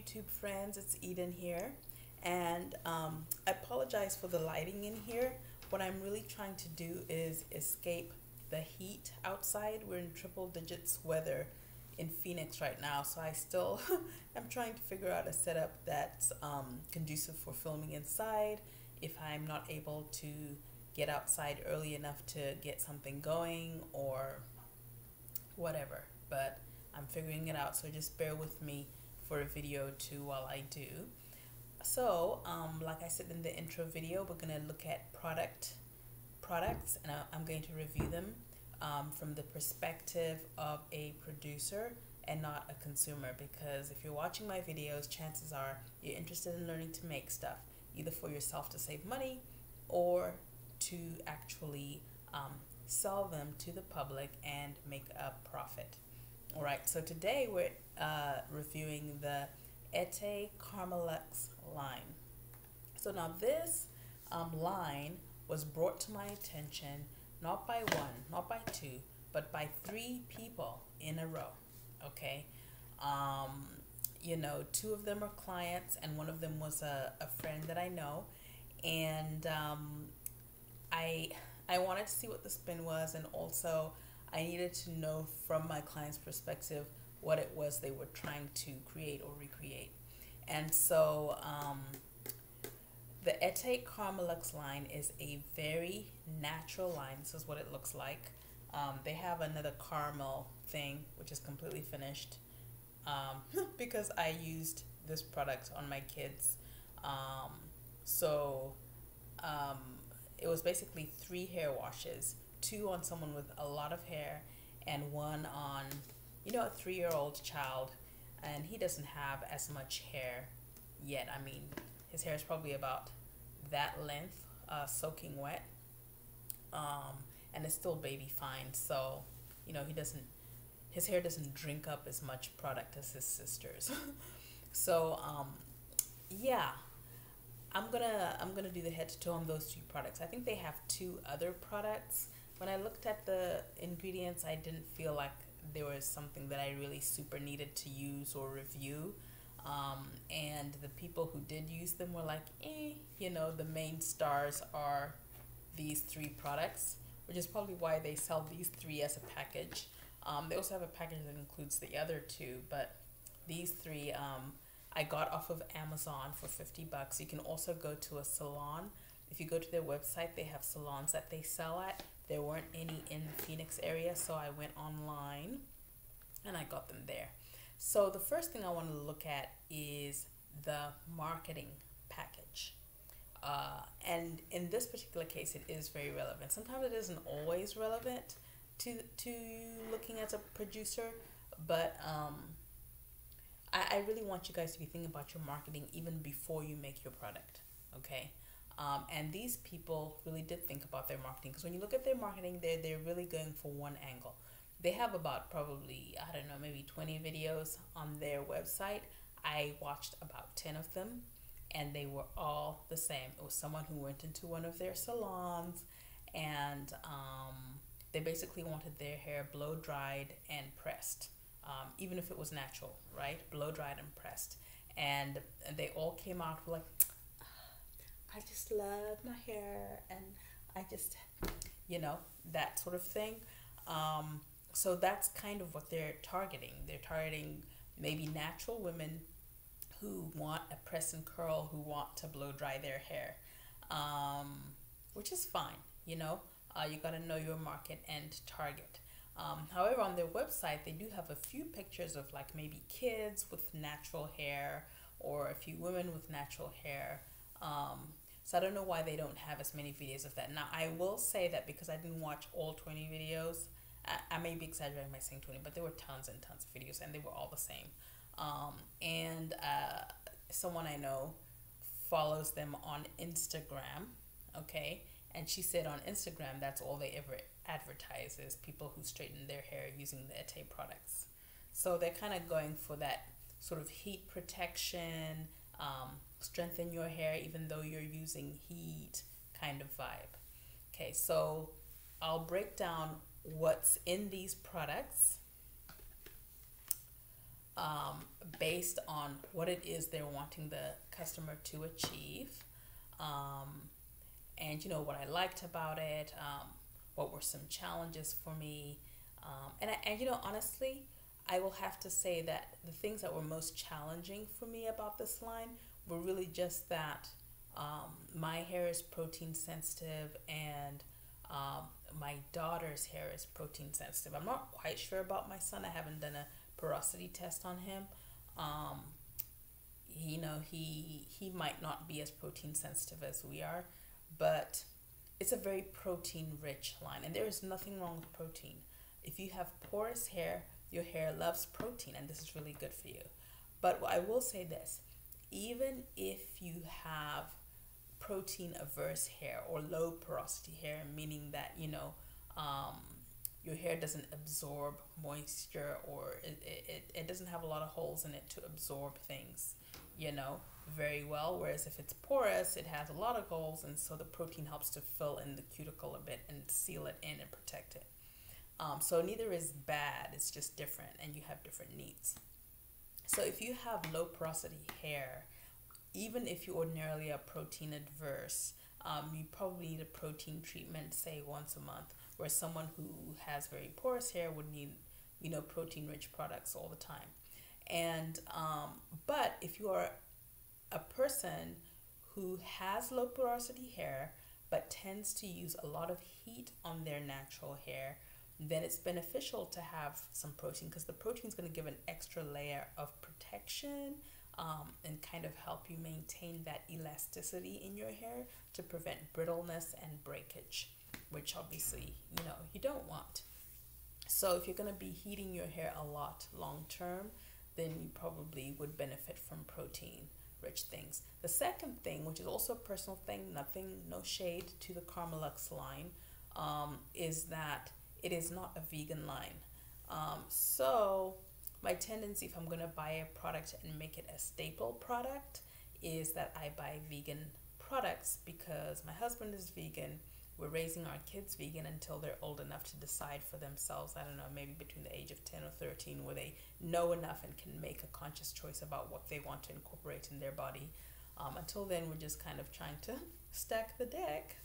YouTube friends, it's Eden here, and I apologize for the lighting in here. What I'm really trying to do is escape the heat outside. We're in triple digits weather in Phoenix right now, so I still am trying to figure out a setup that's conducive for filming inside if I'm not able to get outside early enough to get something going or whatever, but I'm figuring it out, so just bear with me for a video too while I do. So like I said in the intro video, we're going to look at products, and I'm going to review them from the perspective of a producer and not a consumer, because if you're watching my videos, chances are you're interested in learning to make stuff either for yourself to save money or to actually sell them to the public and make a profit. All right, so today we're reviewing the Etae Carmelux line. So now this line was brought to my attention not by one, not by two, but by three people in a row. Okay, you know, two of them are clients and one of them was a friend that I know, and I wanted to see what the spin was, and also I needed to know from my client's perspective what it was they were trying to create or recreate. And so the Etae Carmelux line is a very natural line. This is what it looks like. They have another caramel thing which is completely finished because I used this product on my kids. It was basically 3 hair washes, 2 on someone with a lot of hair and 1 on, you know, a 3-year-old child, and he doesn't have as much hair yet. I mean, his hair is probably about that length, soaking wet, and it's still baby fine, so you know, his hair doesn't drink up as much product as his sister's. So yeah, I'm gonna do the head to toe on those 2 products. I think they have 2 other products. When I looked at the ingredients, I didn't feel like there was something that I really super needed to use or review. And the people who did use them were like, you know, the main stars are these 3 products, which is probably why they sell these 3 as a package. They also have a package that includes the other 2, but these 3 I got off of Amazon for 50 bucks. You can also go to a salon. If you go to their website, they have salons that they sell at. There weren't any in the Phoenix area, so I went online and I got them there. So the first thing I want to look at is the marketing package. And in this particular case, it is very relevant. Sometimes it isn't always relevant to looking as a producer, but I really want you guys to be thinking about your marketing even before you make your product, okay? And these people really did think about their marketing, because when you look at their marketing, they're really going for one angle. They have about probably, I don't know, maybe 20 videos on their website. I watched about 10 of them, and they were all the same. It was someone who went into one of their salons, and they basically wanted their hair blow dried and pressed. Even if it was natural, right? Blow dried and pressed. And they all came out like, I just love my hair, and I just, you know, that sort of thing. So that's kind of what they're targeting. They're targeting maybe natural women who want a press and curl, who want to blow dry their hair, which is fine, you know. You got to know your market and target. However, on their website, they do have a few pictures of like maybe kids with natural hair or a few women with natural hair. So I don't know why they don't have as many videos of that. Now, I will say that because I didn't watch all 20 videos, I may be exaggerating by saying 20, but there were tons and tons of videos, and they were all the same. Someone I know follows them on Instagram, okay? And she said on Instagram, that's all they ever advertise is people who straighten their hair using the Etae products. So they're kind of going for that sort of heat protection, strengthen your hair even though you're using heat kind of vibe. Okay, so I'll break down what's in these products. based on what it is they're wanting the customer to achieve, and what I liked about it, what were some challenges for me, and honestly, I will have to say that the things that were most challenging for me about this line were really just that my hair is protein sensitive, and my daughter's hair is protein sensitive. I'm not quite sure about my son. I haven't done a porosity test on him. He might not be as protein sensitive as we are, but it's a very protein rich line, and there is nothing wrong with protein. If you have porous hair, your hair loves protein, and this is really good for you. But I will say this, even if you have protein averse hair or low porosity hair, meaning that your hair doesn't absorb moisture, or it doesn't have a lot of holes in it to absorb things very well, whereas if it's porous, it has a lot of holes, and so the protein helps to fill in the cuticle a bit and seal it in and protect it. So neither is bad, it's just different, and you have different needs. So if you have low porosity hair, even if you ordinarily are protein adverse, you probably need a protein treatment, say once a month, where someone who has very porous hair would need, protein rich products all the time. And but if you are a person who has low porosity hair but tends to use a lot of heat on their natural hair, then it's beneficial to have some protein, because the protein is going to give an extra layer of protection, and kind of help you maintain that elasticity in your hair to prevent brittleness and breakage, which obviously you don't want. So if you're going to be heating your hair a lot long term, then you probably would benefit from protein rich things. The second thing, which is also a personal thing, no shade to the Carmelux line, is that it is not a vegan line. So my tendency, if I'm going to buy a product and make it a staple product, is that I buy vegan products, because my husband is vegan. We're raising our kids vegan until they're old enough to decide for themselves. I don't know, maybe between the age of 10 or 13, where they know enough and can make a conscious choice about what they want to incorporate in their body. Until then, we're just kind of trying to stack the deck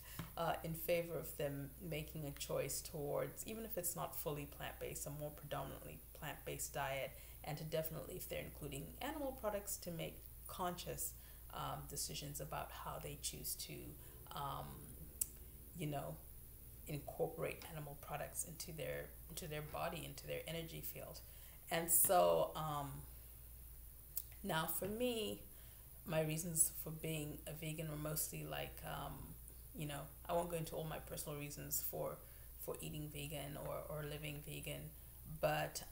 in favor of them making a choice towards, even if it's not fully plant-based, a more predominantly plant-based diet, and to definitely, if they're including animal products, to make conscious decisions about how they choose to incorporate animal products into their body, into their energy field. And so now for me, my reasons for being a vegan were mostly like I won't go into all my personal reasons for eating vegan or living vegan, but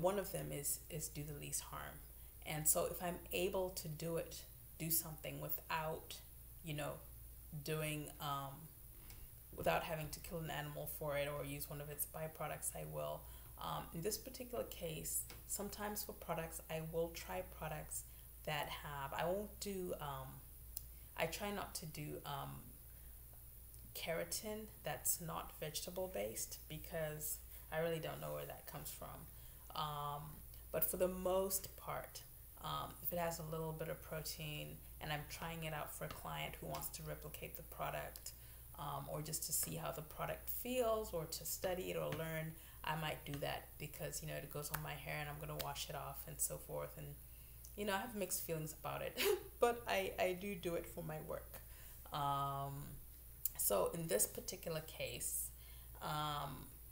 one of them is do the least harm. And so if I'm able to do something without doing without having to kill an animal for it or use one of its byproducts, I will. In this particular case, sometimes for products, I will try products that I won't do, I try not to do keratin that's not vegetable based, because I really don't know where that comes from. But for the most part, if it has a little bit of protein and I'm trying it out for a client who wants to replicate the product, or just to see how the product feels, or to study it or learn, I might do that, because it goes on my hair and I'm going to wash it off and so forth. And I have mixed feelings about it, but I do it for my work. So in this particular case,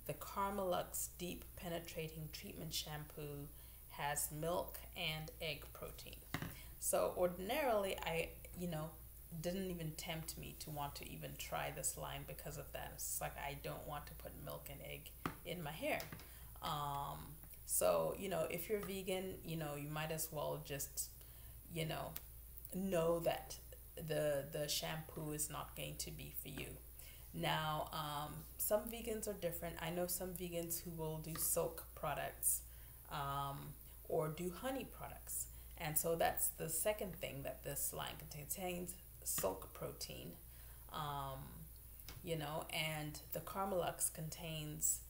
the Caramel Lux Deep Penetrating Treatment Shampoo has milk and egg protein. So ordinarily, I didn't even tempt me to want to even try this line because of that. It's like, I don't want to put milk and egg in my hair. So if you're vegan, you might as well just know that the shampoo is not going to be for you. Now, some vegans are different. I know some vegans who will do silk products, or do honey products. And so that's the second thing that this line contains silk protein, and the Carmelux contains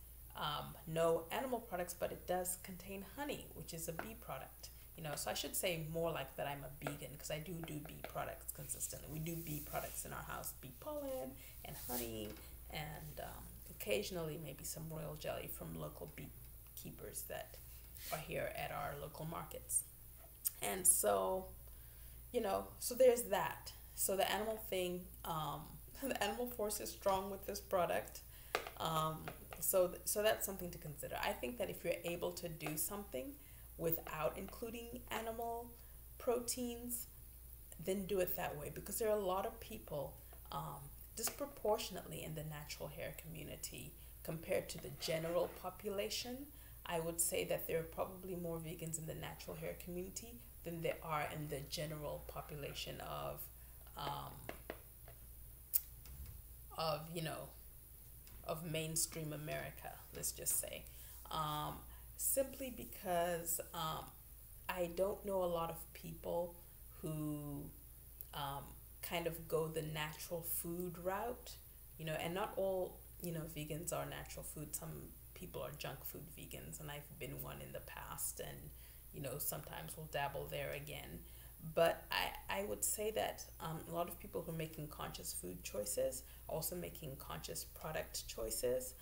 no animal products, but it does contain honey, which is a bee product. You know, so I should say more like that I'm a vegan, because I do bee products consistently. We do bee products in our house, bee pollen and honey, and occasionally maybe some royal jelly from local beekeepers that are here at our local markets. And so, you know, so there's that. So the animal thing, the animal force is strong with this product. So that's something to consider. I think that if you're able to do something without including animal proteins, then do it that way, because there are a lot of people disproportionately in the natural hair community compared to the general population. I would say that there are probably more vegans in the natural hair community than there are in the general population of you know, of mainstream America, let's just say. Simply because I don't know a lot of people who kind of go the natural food route, you know, and not all, you know, vegans are natural food. Some people are junk food vegans, and I've been one in the past, and, you know, sometimes we'll dabble there again. But I would say that a lot of people who are making conscious food choices are also making conscious product choices.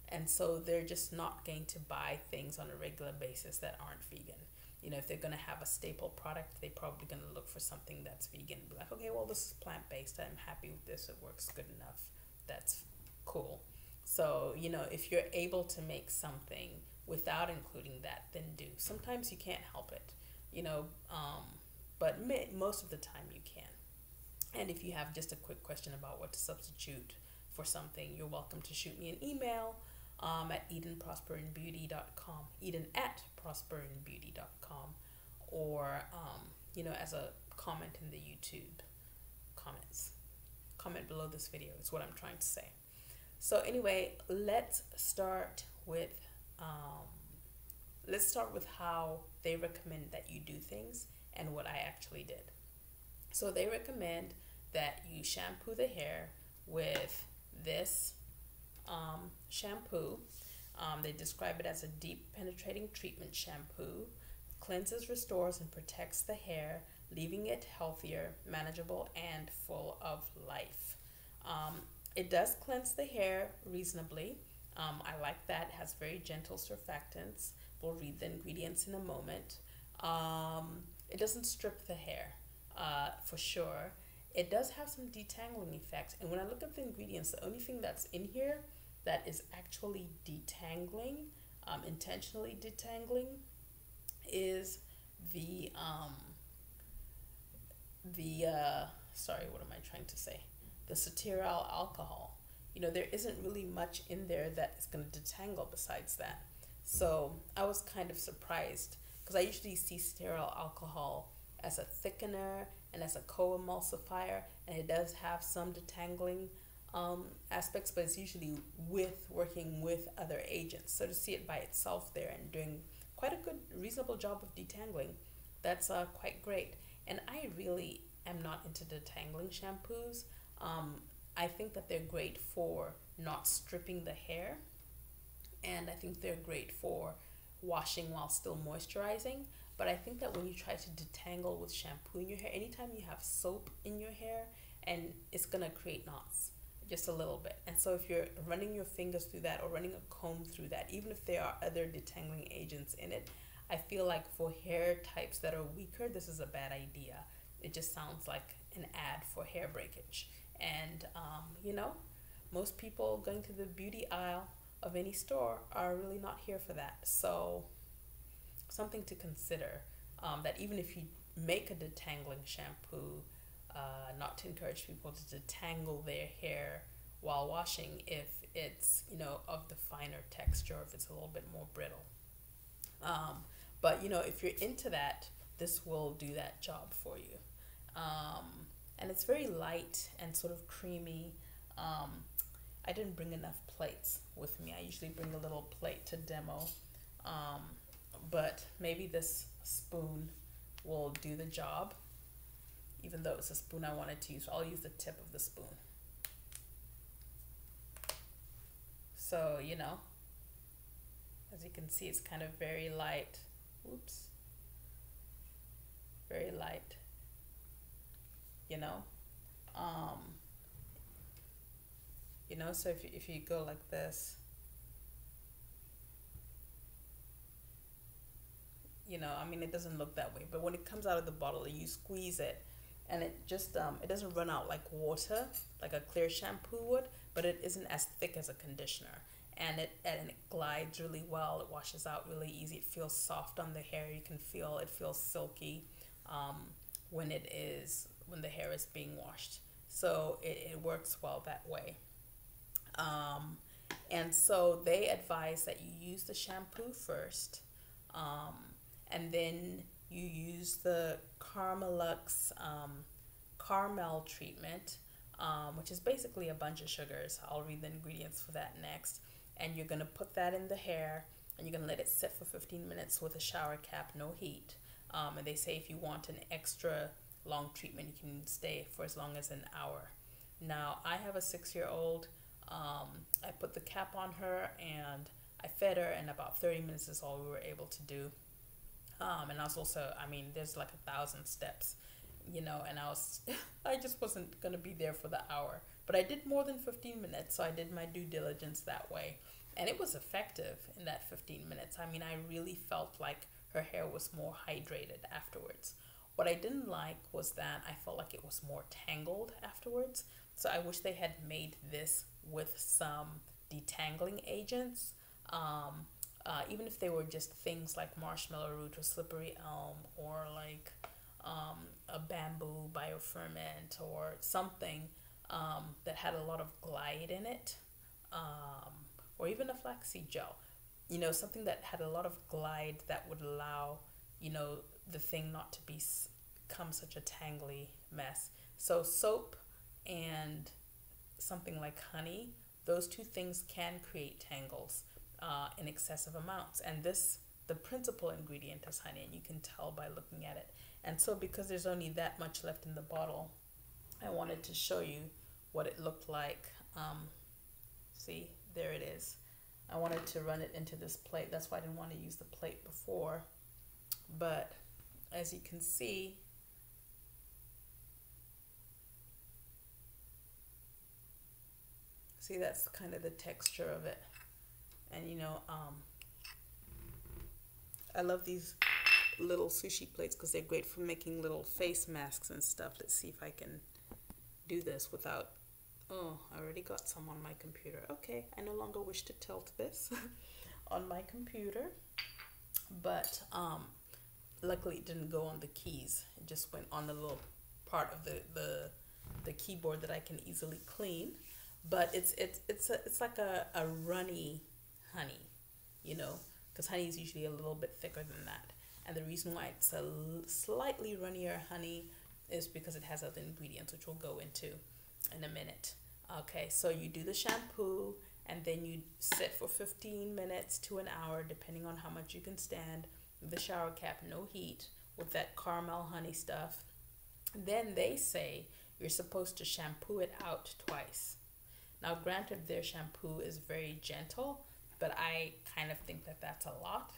And so they're just not going to buy things on a regular basis that aren't vegan. You know, if they're going to have a staple product, they're probably going to look for something that's vegan. Be like, okay, well, this is plant-based. I'm happy with this. It works good enough. That's cool. So, you know, if you're able to make something without including that, then do. Sometimes you can't help it, you know, but most of the time you can. And if you have just a quick question about what to substitute for something, you're welcome to shoot me an email at EdenProsperinBeauty.com, Eden@prosperinbeauty.com, or, you know, as a comment in the YouTube comments. Comment below this video is what I'm trying to say. So anyway, let's start with how they recommend that you do things and what I actually did. So they recommend that you shampoo the hair with this shampoo. They describe it as a deep penetrating treatment shampoo. Cleanses, restores, and protects the hair, leaving it healthier, manageable, and full of life. It does cleanse the hair reasonably. I like that. It has very gentle surfactants. We'll read the ingredients in a moment. It doesn't strip the hair, for sure. It does have some detangling effects. And when I look at the ingredients, the only thing that's in here that is actually detangling, intentionally detangling, is sorry, what am I trying to say? The cetearyl alcohol. You know, there isn't really much in there that is going to detangle besides that. So I was kind of surprised, because I usually see cetearyl alcohol as a thickener and as a co-emulsifier, and it does have some detangling aspects, but it's usually working with other agents. So to see it by itself there and doing quite a good, reasonable job of detangling, that's quite great. And I really am not into detangling shampoos. I think that they're great for not stripping the hair, and I think they're great for washing while still moisturizing. But I think that when you try to detangle with shampoo in your hair, anytime you have soap in your hair, and it's gonna create knots just a little bit. And so if you're running your fingers through that or running a comb through that, even if there are other detangling agents in it, I feel like for hair types that are weaker, this is a bad idea. It just sounds like an ad for hair breakage. And, you know, most people going to the beauty aisle of any store are really not here for that. So something to consider, that even if you make a detangling shampoo, not to encourage people to detangle their hair while washing if it's, you know, of the finer texture, if it's a little bit more brittle. But, you know, if you're into that, this will do that job for you. And it's very light and sort of creamy. I didn't bring enough plates with me. I usually bring a little plate to demo. But maybe this spoon will do the job, even though it's a spoon I wanted to use. I'll use the tip of the spoon. So, you know, as you can see, it's kind of very light. Oops. Very light, you know. Um, you know, so if you go like this, you know, I mean, it doesn't look that way, but when it comes out of the bottle, you squeeze it, and it just it doesn't run out like water, like a clear shampoo would, but it isn't as thick as a conditioner, and it glides really well. It washes out really easy. It feels soft on the hair. You can feel it feels silky when the hair is being washed. So it works well that way. And so they advise that you use the shampoo first, and then you use the Carmelux Caramel treatment, which is basically a bunch of sugars. I'll read the ingredients for that next. And you're going to put that in the hair, and you're going to let it sit for 15 minutes with a shower cap, no heat. And they say if you want an extra long treatment, you can stay for as long as an hour. Now, I have a 6-year-old. I put the cap on her, and I fed her, and about 30 minutes is all we were able to do. And I was also, I mean, there's like 1,000 steps, you know, and I just wasn't going to be there for the hour. But I did more than 15 minutes, so I did my due diligence that way. And it was effective in that 15 minutes. I mean, I really felt like her hair was more hydrated afterwards. What I didn't like was that I felt like it was more tangled afterwards. So I wish they had made this with some detangling agents. Even if they were just things like marshmallow root or slippery elm, or like a bamboo bioferment, or something that had a lot of glide in it, or even a flaxseed gel, you know, something that had a lot of glide that would allow, you know, the thing not to become such a tangly mess. So soap and something like honey, those two things can create tangles in excessive amounts. And the principal ingredient is honey, and you can tell by looking at it. And so because there's only that much left in the bottle, I wanted to show you what it looked like. See, there it is. I wanted to run it into this plate. That's why I didn't want to use the plate before. But as you can see, that's kind of the texture of it. And you know, I love these little sushi plates because they're great for making little face masks and stuff. Let's see if I can do this without, oh, I already got some on my computer. Okay, I no longer wish to tilt this on my computer, but luckily it didn't go on the keys. It just went on the little part of the keyboard that I can easily clean. But it's like a runny honey, you know, because honey is usually a little bit thicker than that. And the reason why it's a slightly runnier honey is because it has other ingredients, which we'll go into in a minute. Okay, so you do the shampoo, and then you sit for 15 minutes to an hour, depending on how much you can stand, with the shower cap, no heat, with that caramel honey stuff. Then they say you're supposed to shampoo it out twice. Now, granted, their shampoo is very gentle, but I kind of think that that's a lot.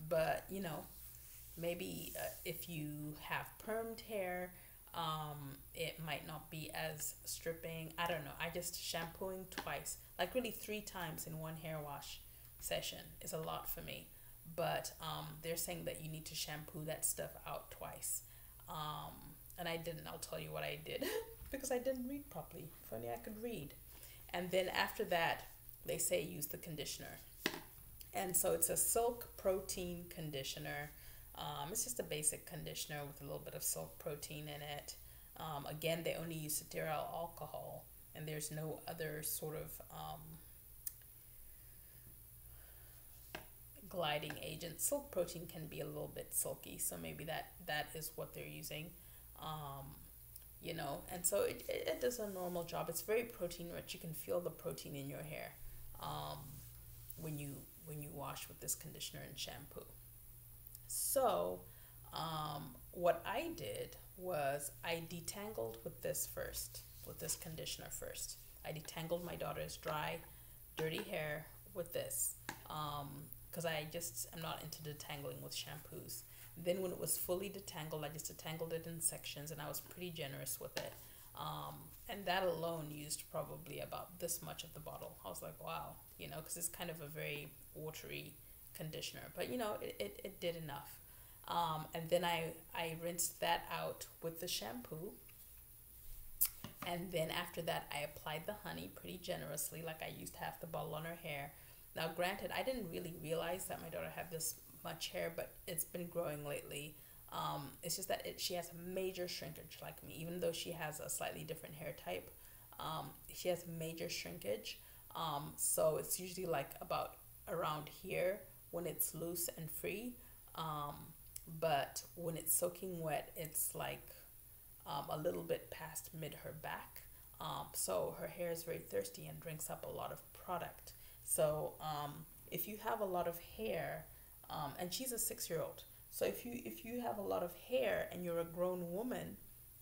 But, you know, maybe if you have permed hair, it might not be as stripping. I don't know. I just shampooing twice, like really 3 times in one hair wash session is a lot for me. But they're saying that you need to shampoo that stuff out twice. And I didn't. I'll tell you what I did because I didn't read properly. If only I could read. And then after that, they say use the conditioner. And so it's a silk protein conditioner. It's just a basic conditioner with a little bit of silk protein in it. Again, they only use cetyl alcohol, and there's no other sort of gliding agent. Silk protein can be a little bit silky, so maybe that is what they're using. You know, and so it does a normal job. It's very protein rich. You can feel the protein in your hair when you wash with this conditioner and shampoo. So what I did was I detangled with this conditioner first. I detangled my daughter's dry, dirty hair with this, because I just am not into detangling with shampoos. Then when it was fully detangled, I just detangled it in sections, and I was pretty generous with it. And that alone used probably about this much of the bottle. I was like, wow, you know, because it's kind of a very watery conditioner, but you know, it did enough. And then I rinsed that out with the shampoo. And then after that, I applied the honey pretty generously, like I used half the bottle on her hair. Now, granted, I didn't really realize that my daughter had this much hair, but it's been growing lately. It's just that she has major shrinkage like me, even though she has a slightly different hair type. She has major shrinkage. So it's usually like about around here when it's loose and free. But when it's soaking wet, it's like a little bit past mid her back. So her hair is very thirsty and drinks up a lot of product. So if you have a lot of hair, and she's a 6-year-old, so if you have a lot of hair and you're a grown woman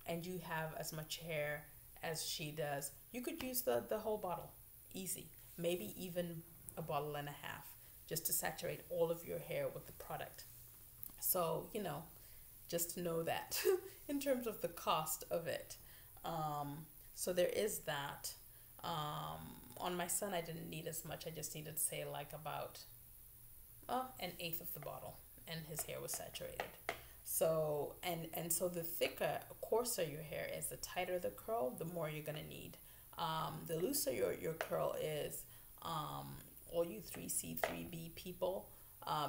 and you have as much hair as she does, you could use the whole bottle, easy. Maybe even a bottle and a half, just to saturate all of your hair with the product. So, you know, just to know that in terms of the cost of it. So there is that. On my son, I didn't need as much. I just needed, say, like about an eighth of the bottle, and his hair was saturated. So, and so the thicker, coarser your hair is, the tighter the curl, the more you're gonna need. The looser your curl is, all you 3C, 3B people,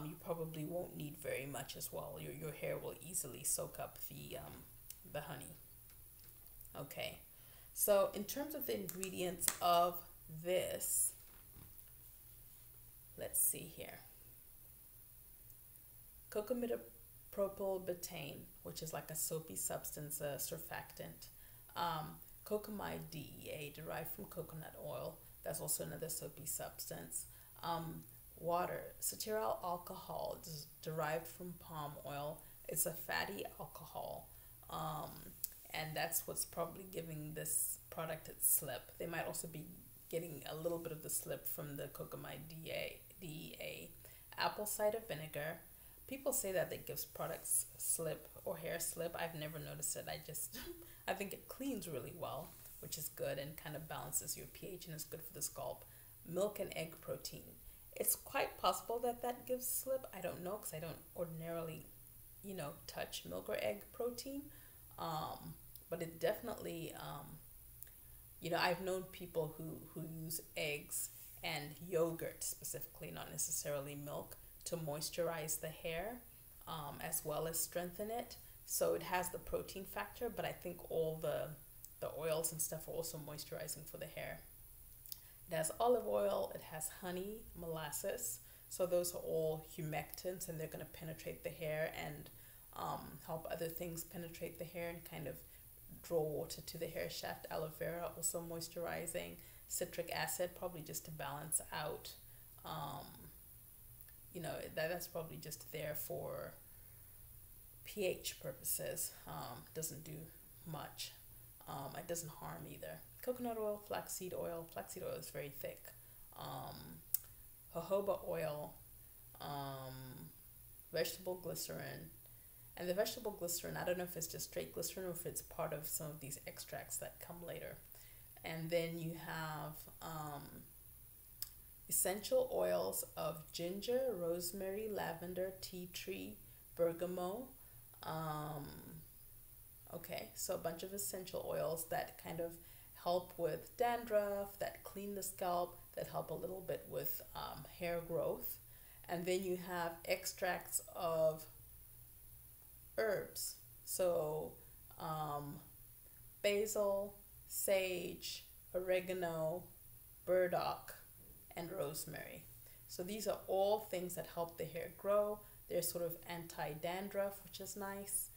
you probably won't need very much as well. Your hair will easily soak up the honey. Okay, so in terms of the ingredients of this, let's see here. Cocamidopropylbutane, which is like a soapy substance, a surfactant. Cocamide DEA, derived from coconut oil. That's also another soapy substance. Water, cetearyl alcohol, derived from palm oil. It's a fatty alcohol. And that's what's probably giving this product its slip. They might also be getting a little bit of the slip from the cocamide DEA. Apple cider vinegar. People say that it gives products slip or hair slip. I've never noticed it. I think it cleans really well, which is good and kind of balances your pH and is good for the scalp. Milk and egg protein. It's quite possible that that gives slip. I don't know, because I don't ordinarily, you know, touch milk or egg protein. But it definitely, you know, I've known people who use eggs and yogurt specifically, not necessarily milk, to moisturize the hair, as well as strengthen it. So it has the protein factor, but I think all the oils and stuff are also moisturizing for the hair. It has olive oil, it has honey, molasses. So those are all humectants, and they're going to penetrate the hair and help other things penetrate the hair and kind of draw water to the hair shaft. Aloe vera, also moisturizing. Citric acid, probably just to balance out. You know, that's probably just there for pH purposes. Doesn't do much. It doesn't harm either. Coconut oil, flaxseed oil. Flaxseed oil is very thick. Jojoba oil, vegetable glycerin. And the vegetable glycerin, I don't know if it's just straight glycerin or if it's part of some of these extracts that come later. And then you have essential oils of ginger, rosemary, lavender, tea tree, bergamot. Okay, so a bunch of essential oils that kind of help with dandruff, that clean the scalp, that help a little bit with hair growth. And then you have extracts of herbs, so basil, sage, oregano, burdock, and rosemary. So these are all things that help the hair grow. They're sort of anti-dandruff, which is nice.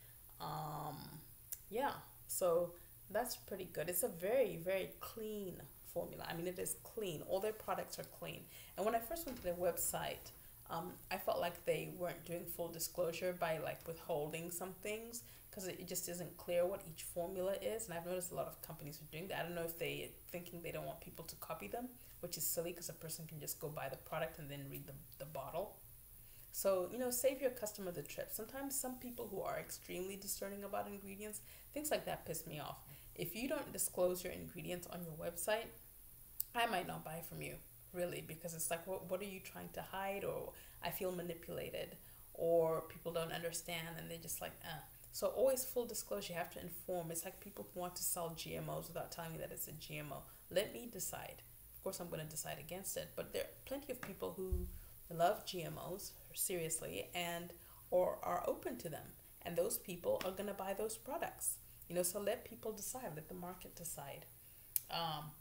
Yeah, so that's pretty good. It's a very, very clean formula. I mean, it is clean. All their products are clean. And when I first went to their website, I felt like they weren't doing full disclosure by like withholding some things. because it just isn't clear what each formula is. And I've noticed a lot of companies are doing that. I don't know if they thinking they don't want people to copy them, which is silly because a person can just go buy the product and then read the bottle. So, you know, save your customer the trip. Sometimes some people who are extremely discerning about ingredients, things like that piss me off. If you don't disclose your ingredients on your website, I might not buy from you, really, because it's like, what are you trying to hide? Or I feel manipulated, or people don't understand and they're just like, So always full disclosure, you have to inform. It's like people who want to sell GMOs without telling me that it's a GMO. Let me decide. Of course, I'm going to decide against it, but there are plenty of people who love GMOs seriously and or are open to them, and those people are going to buy those products. You know, so let people decide, let the market decide.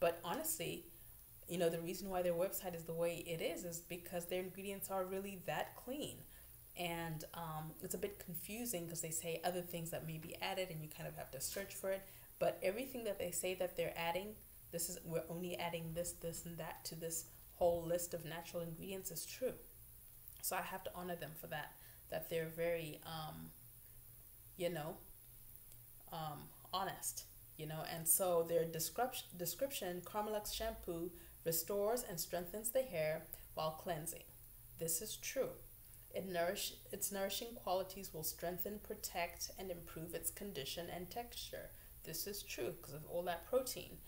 But honestly, you know, the reason why their website is the way it is because their ingredients are really that clean. And it's a bit confusing because they say other things that may be added and you kind of have to search for it. But everything that they say that they're adding, we're only adding this, and that to this whole list of natural ingredients is true. So I have to honor them for that they're very, honest, you know. And so their description, Carmelux shampoo restores and strengthens the hair while cleansing. This is true. Its nourishing qualities will strengthen, protect, and improve its condition and texture. This is true because of all that protein.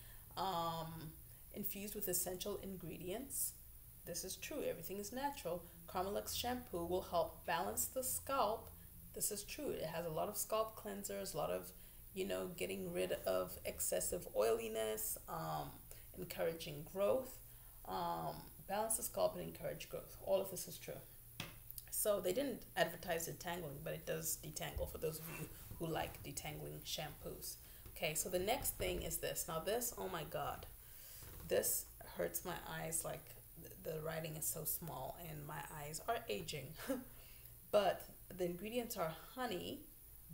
Infused with essential ingredients. This is true. Everything is natural. Carmelux shampoo will help balance the scalp. This is true. It has a lot of scalp cleansers, a lot of, you know, getting rid of excessive oiliness, encouraging growth, balance the scalp and encourage growth. All of this is true. So they didn't advertise detangling, but it does detangle for those of you who like detangling shampoos. Okay, so the next thing is this. Now this, oh my God, this hurts my eyes. Like the writing is so small and my eyes are aging. But the ingredients are honey,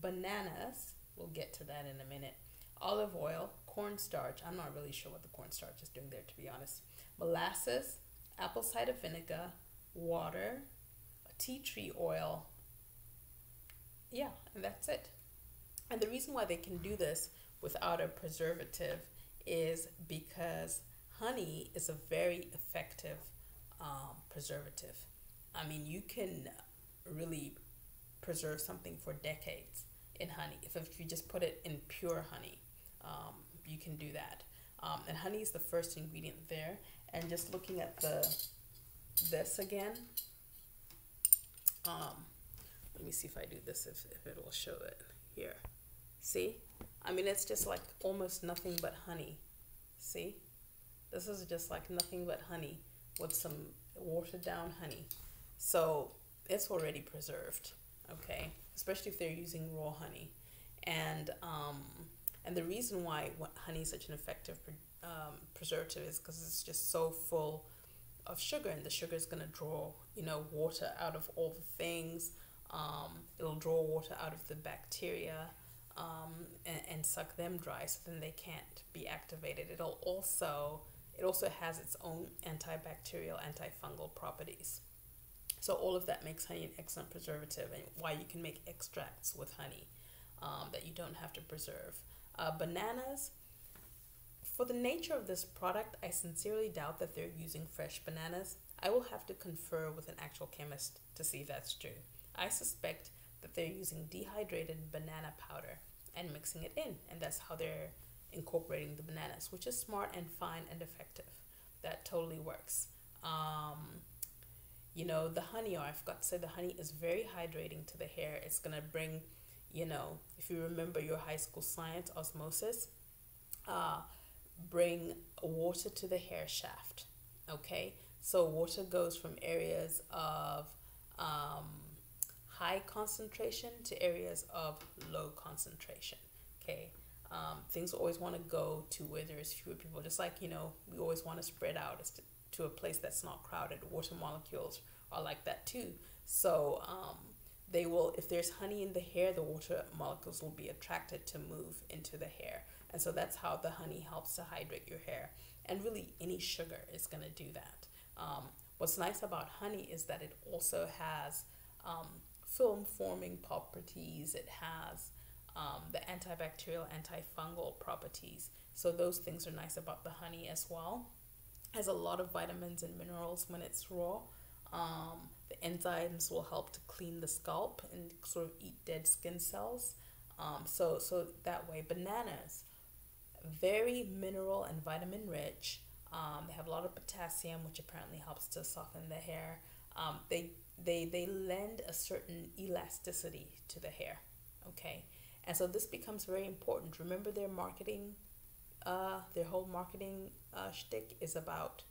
bananas, we'll get to that in a minute, olive oil, cornstarch, I'm not really sure what the cornstarch is doing there, to be honest, molasses, apple cider vinegar, water, tea tree oil, yeah, and that's it. And the reason why they can do this without a preservative is because honey is a very effective preservative. I mean, you can really preserve something for decades in honey. If you just put it in pure honey, you can do that. And honey is the first ingredient there. And just looking at this again, let me see if I do this, if it will show it here. See? I mean, it's just like almost nothing but honey. See? This is just like nothing but honey with some watered down honey. So it's already preserved, okay? Especially if they're using raw honey. And the reason why honey is such an effective preservative is because it's just so full of sugar, and the sugar is going to draw, you know, water out of all the things. It'll draw water out of the bacteria and suck them dry, so then they can't be activated. It also has its own antibacterial, antifungal properties. So all of that makes honey an excellent preservative, and why you can make extracts with honey that you don't have to preserve. Bananas. For the nature of this product, I sincerely doubt that they're using fresh bananas. I will have to confer with an actual chemist to see if that's true. I suspect that they're using dehydrated banana powder and mixing it in, and that's how they're incorporating the bananas, which is smart and fine and effective. That totally works. You know, the honey, or I forgot to say, the honey is very hydrating to the hair. It's gonna bring, you know, if you remember your high school science, osmosis, bring water to the hair shaft. Okay, so water goes from areas of high concentration to areas of low concentration. Okay, things always want to go to where there's fewer people, just like, you know, we always want to spread out to a place that's not crowded. Water molecules are like that too. So they will, if there's honey in the hair, the water molecules will be attracted to move into the hair. And so that's how the honey helps to hydrate your hair. And really any sugar is going to do that. What's nice about honey is that it also has film forming properties. It has the antibacterial, antifungal properties. So those things are nice about the honey as well. Has a lot of vitamins and minerals when it's raw. The enzymes will help to clean the scalp and sort of eat dead skin cells. So that way, bananas, very mineral and vitamin rich. They have a lot of potassium, which apparently helps to soften the hair. They lend a certain elasticity to the hair. Okay, and so this becomes very important. Remember their marketing, their whole marketing shtick is about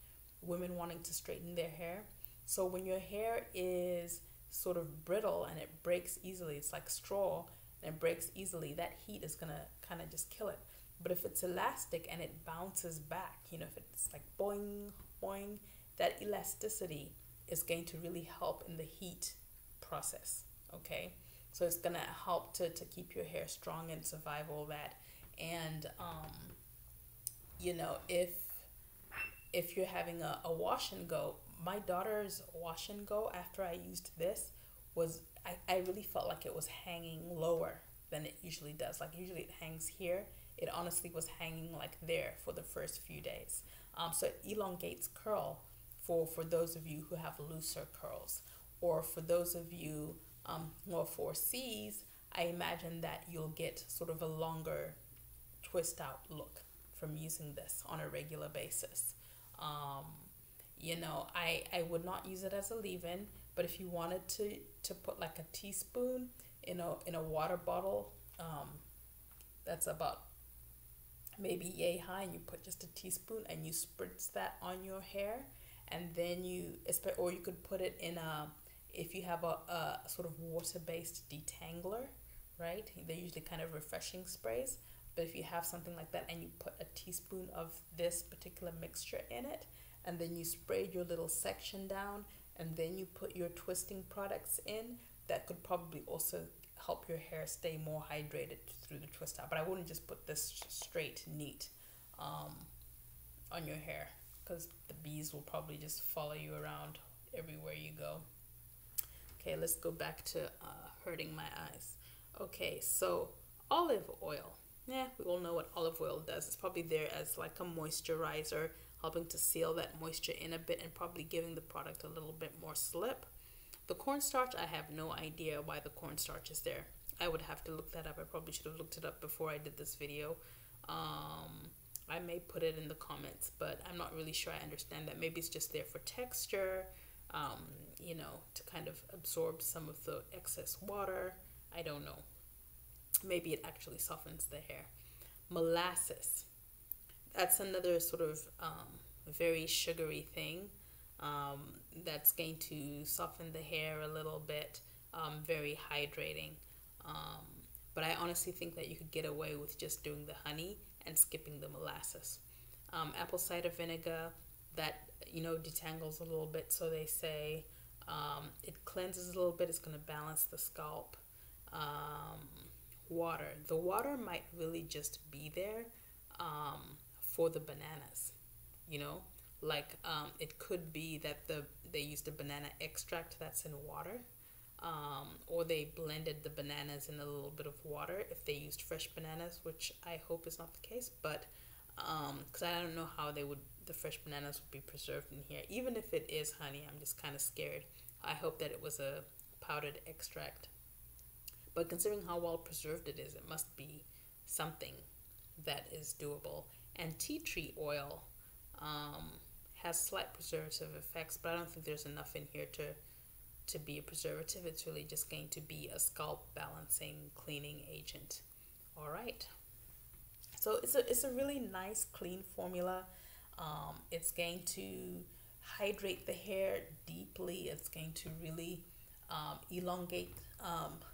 women wanting to straighten their hair. So when your hair is sort of brittle and it breaks easily, it's like straw and it breaks easily, that heat is gonna kind of just kill it. But if it's elastic and it bounces back, you know, if it's like boing, boing, that elasticity is going to really help in the heat process, okay? So it's gonna help to keep your hair strong and survive all that. And, you know, if you're having a wash and go, my daughter's wash and go after I used this was, I really felt like it was hanging lower than it usually does. Like usually it hangs here. It honestly was hanging like there for the first few days. So it elongates curl for those of you who have looser curls, or for those of you who are 4Cs, I imagine that you'll get sort of a longer twist out look from using this on a regular basis. You know, I would not use it as a leave-in, but if you wanted to put like a teaspoon in a water bottle, that's about maybe yay high, and you put just a teaspoon and you spritz that on your hair, and then or you could put it in if you have a sort of water-based detangler, right? They're usually kind of refreshing sprays, but if you have something like that and you put a teaspoon of this particular mixture in it, and then you spray your little section down, and then you put your twisting products in, that could probably also help your hair stay more hydrated through the twist out. But I wouldn't just put this straight neat on your hair, because the bees will probably just follow you around everywhere you go. Okay, let's go back to hurting my eyes. Okay, so olive oil. Yeah, we all know what olive oil does. It's probably there as like a moisturizer, helping to seal that moisture in a bit and probably giving the product a little bit more slip. The cornstarch, I have no idea why the cornstarch is there. I would have to look that up. I probably should have looked it up before I did this video. I may put it in the comments, but I'm not really sure I understand that. Maybe it's just there for texture, you know, to kind of absorb some of the excess water. I don't know. Maybe it actually softens the hair. Molasses. That's another sort of very sugary thing that's going to soften the hair a little bit, very hydrating. But I honestly think that you could get away with just doing the honey and skipping the molasses. Apple cider vinegar, that, you know, detangles a little bit, so they say. It cleanses a little bit. It's going to balance the scalp. Water. The water might really just be there for the bananas, you know, like it could be that they used a banana extract that's in water, or they blended the bananas in a little bit of water if they used fresh bananas, which I hope is not the case, but because I don't know how the fresh bananas would be preserved in here. Even if it is honey, I'm just kind of scared. I hope that it was a powdered extract. But considering how well preserved it is, it must be something that is doable. And tea tree oil has slight preservative effects, but I don't think there's enough in here to be a preservative. It's really just going to be a scalp balancing, cleaning agent. All right. So it's a really nice, clean formula. It's going to hydrate the hair deeply. It's going to really elongate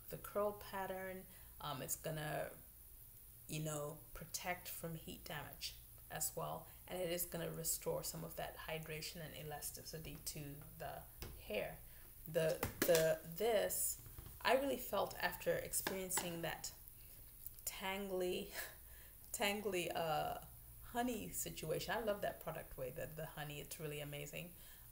the curl pattern. It's gonna, you know, protect from heat damage as well, and it is gonna restore some of that hydration and elasticity to the hair. This I really felt after experiencing that tangly honey situation. I love that product way, the honey. It's really amazing.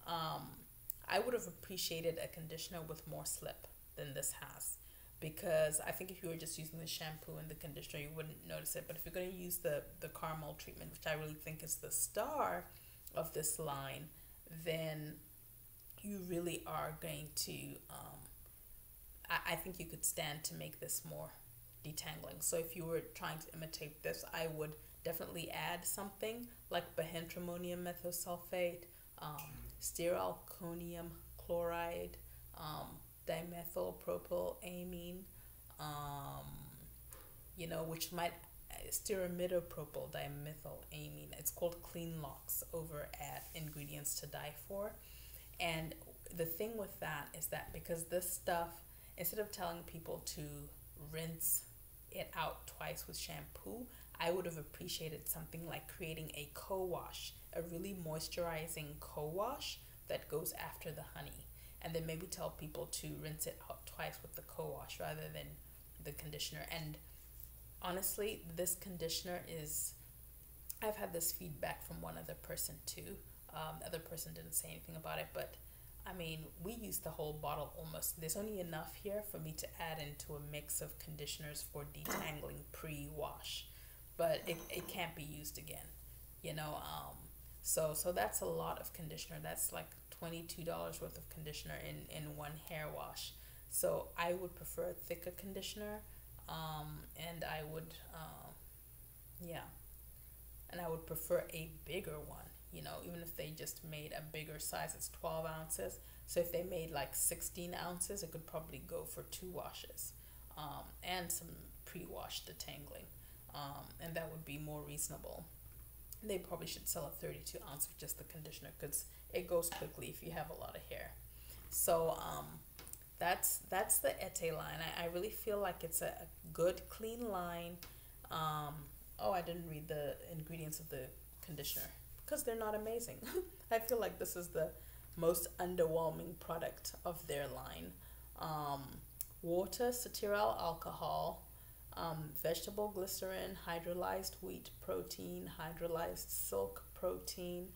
I would have appreciated a conditioner with more slip than this has, because I think if you were just using the shampoo and the conditioner, you wouldn't notice it. But if you're going to use the caramel treatment, which I really think is the star of this line, then you really are going to, I think you could stand to make this more detangling. So if you were trying to imitate this, I would definitely add something like behentrimonium methosulfate, stearalconium chloride, dimethylpropylamine, which might stearamidopropyl dimethylamine. It's called Clean Locks over at Ingredients to Die For. And the thing with that is that because this stuff, instead of telling people to rinse it out twice with shampoo, I would have appreciated something like creating a co-wash, a really moisturizing co-wash that goes after the honey. And then maybe tell people to rinse it out twice with the co-wash rather than the conditioner. And honestly, this conditioner is, I've had this feedback from one other person too. The other person didn't say anything about it, but I mean, we used the whole bottle almost. There's only enough here for me to add into a mix of conditioners for detangling pre-wash, but it can't be used again, so that's a lot of conditioner. That's like $22 worth of conditioner in one hair wash. So I would prefer a thicker conditioner, and I would and I would prefer a bigger one. Even if they just made a bigger size, it's 12 ounces. So if they made like 16 ounces, it could probably go for 2 washes, and some pre-wash detangling, and that would be more reasonable. They probably should sell a 32 ounce with just the conditioner, because it goes quickly if you have a lot of hair. So that's the Etae line. I really feel like it's a good, clean line. Oh, I didn't read the ingredients of the conditioner because they're not amazing. I feel like this is the most underwhelming product of their line. Water, cetyl alcohol, vegetable glycerin, hydrolyzed wheat protein, hydrolyzed silk protein,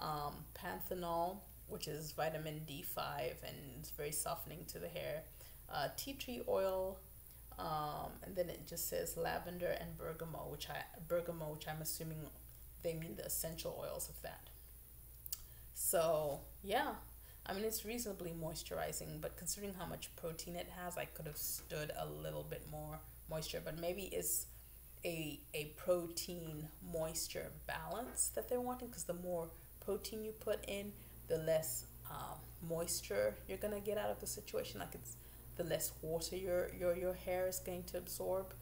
panthenol, which is vitamin D5 and it's very softening to the hair, tea tree oil, and then it just says lavender and bergamot, which I'm assuming they mean the essential oils of that. So yeah, I mean, it's reasonably moisturizing, but considering how much protein it has, I could have stood a little bit more moisture, but maybe it's a protein moisture balance that they're wanting, because the more protein you put in, the less moisture you're gonna get out of the situation. Like, it's the less water your hair is going to absorb,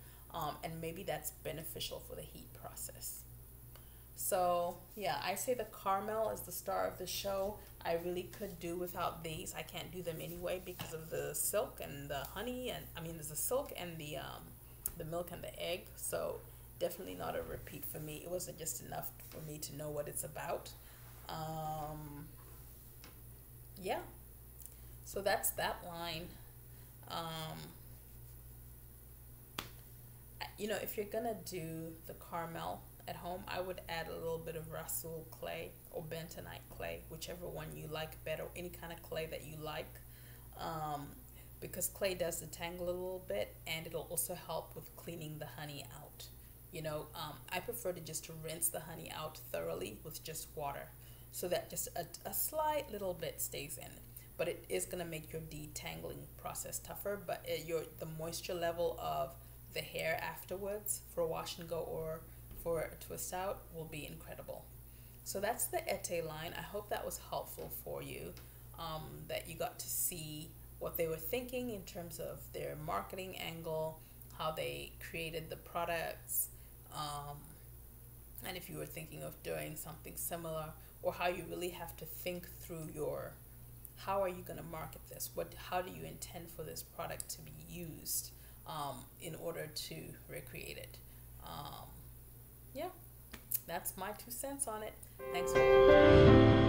and maybe that's beneficial for the heat process. So yeah, I say the Carmel is the star of the show. I really could do without these. I can't do them anyway because of the silk and the honey, and I mean, there's the silk and the milk and the egg. So definitely not a repeat for me. It wasn't just enough for me to know what it's about. Yeah, so that's that line. If you're gonna do the Carmel at home, I would add a little bit of Rasul clay or bentonite clay, whichever one you like better, any kind of clay that you like, because clay does detangle a little bit, and it'll also help with cleaning the honey out. I prefer to just rinse the honey out thoroughly with just water, so that just a slight little bit stays in. But it is going to make your detangling process tougher, but the moisture level of the hair afterwards for wash and go or for a twist out will be incredible. So that's the Etae line. I hope that was helpful for you, that you got to see what they were thinking in terms of their marketing angle, how they created the products, and if you were thinking of doing something similar, or how you really have to think through how are you going to market this? How do you intend for this product to be used, in order to recreate it? Yeah, that's my 2 cents on it. Thanks for watching.